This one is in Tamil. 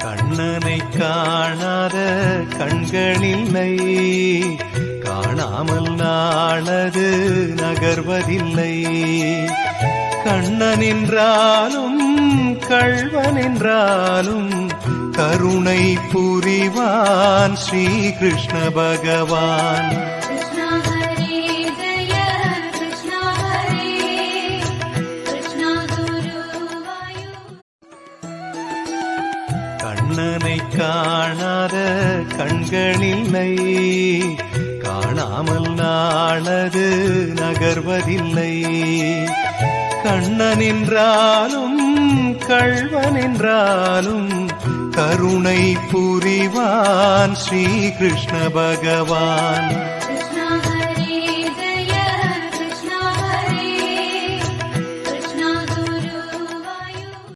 கண்ணனை காணாத கண்களில்லை, காணாமல் நாளது நகர்வதில்லை. கண்ணன் என்றாலும் கள்வன் என்றாலும் கருணை புரிவான் ஸ்ரீ கிருஷ்ண பகவான். கண்ணனை காணாத கண்களில்லை, காணாமல் நாளது நகர்வதில்லை. கண்ணன் என்றாலும் கள்வன் என்றாலும் கருணை புரிவான் ஸ்ரீ கிருஷ்ண பகவான்.